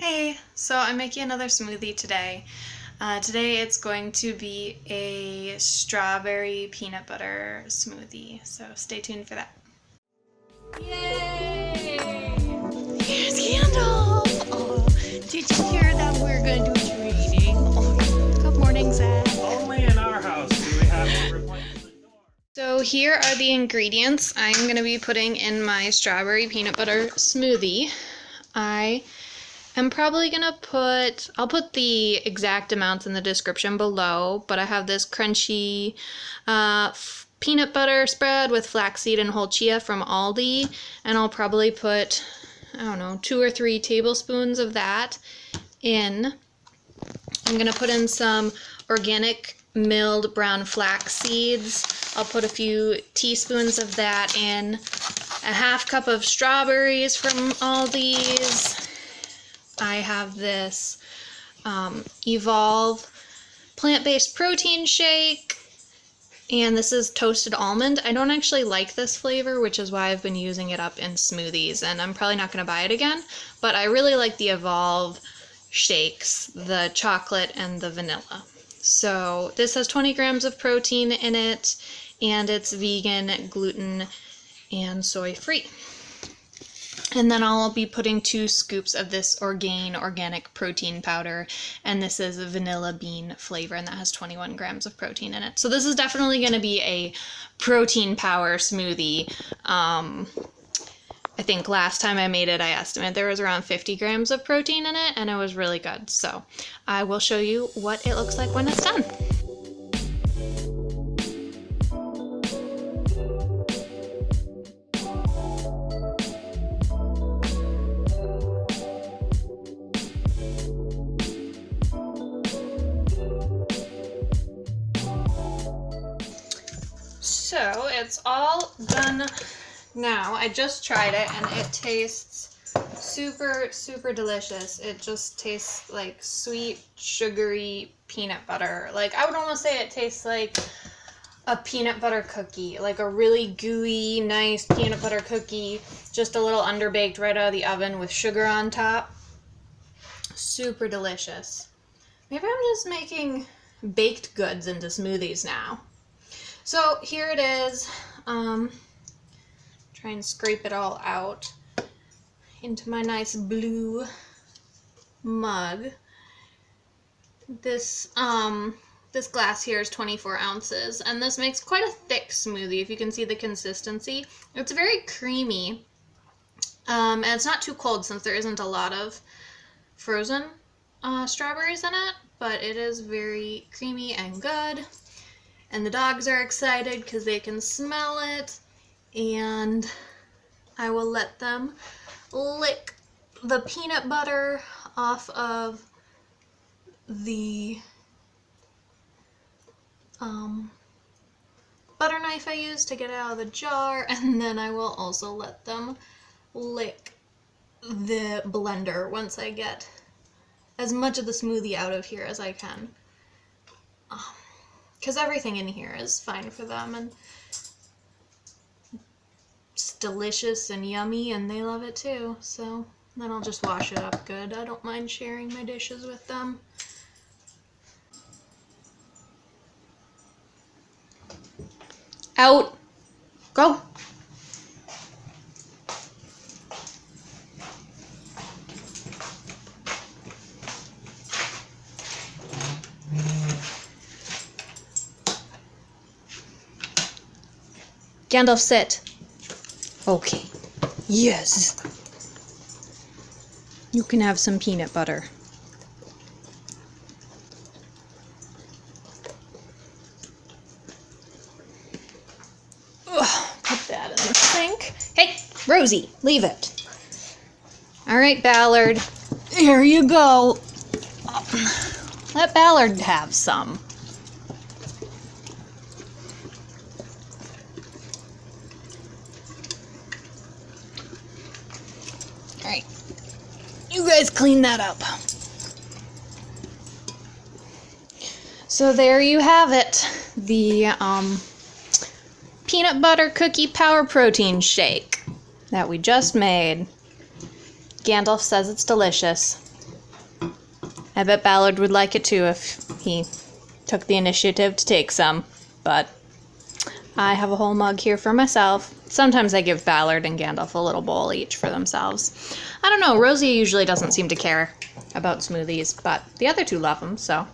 Hey, so I'm making another smoothie today. Today it's going to be a strawberry peanut butter smoothie, so stay tuned for that. Yay! Here's Candle! Oh, did you hear that we're going to do a reading? Oh, good morning, Zach. Only in our house do we have to replace the door. So here are the ingredients I'm going to be putting in my strawberry peanut butter smoothie. I'm probably gonna I'll put the exact amounts in the description below, but I have this crunchy peanut butter spread with flaxseed and whole chia from Aldi, and I'll probably put, I don't know, 2 or 3 tablespoons of that in. I'm gonna put in some organic milled brown flax seeds. I'll put a few teaspoons of that in, a half cup of strawberries from Aldi's. I have this Evolve plant-based protein shake, and this is toasted almond. I don't actually like this flavor, which is why I've been using it up in smoothies, and I'm probably not going to buy it again, but I really like the Evolve shakes, the chocolate and the vanilla. So this has 20 grams of protein in it, and it's vegan, gluten, and soy-free. And then I'll be putting 2 scoops of this Orgain Organic Protein Powder, and this is a vanilla bean flavor, and that has 21 grams of protein in it. So this is definitely going to be a protein power smoothie. I think last time I made it, I estimated there was around 50 grams of protein in it, and it was really good. So I will show you what it looks like when it's done. So it's all done now. I just tried it and it tastes super, super delicious. It just tastes like sweet, sugary peanut butter. Like, I would almost say it tastes like a peanut butter cookie, like a really gooey, nice peanut butter cookie, just a little underbaked right out of the oven with sugar on top. Super delicious. Maybe I'm just making baked goods into smoothies now. So here it is. Try and scrape it all out into my nice blue mug. This glass here is 24 ounces, and this makes quite a thick smoothie. If you can see the consistency, it's very creamy, and it's not too cold since there isn't a lot of frozen strawberries in it, but it is very creamy and good. And the dogs are excited because they can smell it, and I will let them lick the peanut butter off of the butter knife I used to get it out of the jar, and then I will also let them lick the blender once I get as much of the smoothie out of here as I can. Because everything in here is fine for them, and it's delicious and yummy, and they love it too. So then I'll just wash it up good. I don't mind sharing my dishes with them. Out! Go! Gandalf, sit. Okay. Yes. You can have some peanut butter. Ugh, put that in the sink. Hey, Rosie, leave it. All right, Ballard. Here you go. Let Ballard have some. Alright, you guys clean that up. So there you have it, the peanut butter cookie power protein shake that we just made. Gandalf says it's delicious. I bet Ballard would like it too if he took the initiative to take some, but I have a whole mug here for myself. Sometimes I give Ballard and Gandalf a little bowl each for themselves. I don't know, Rosie usually doesn't seem to care about smoothies, but the other two love them, so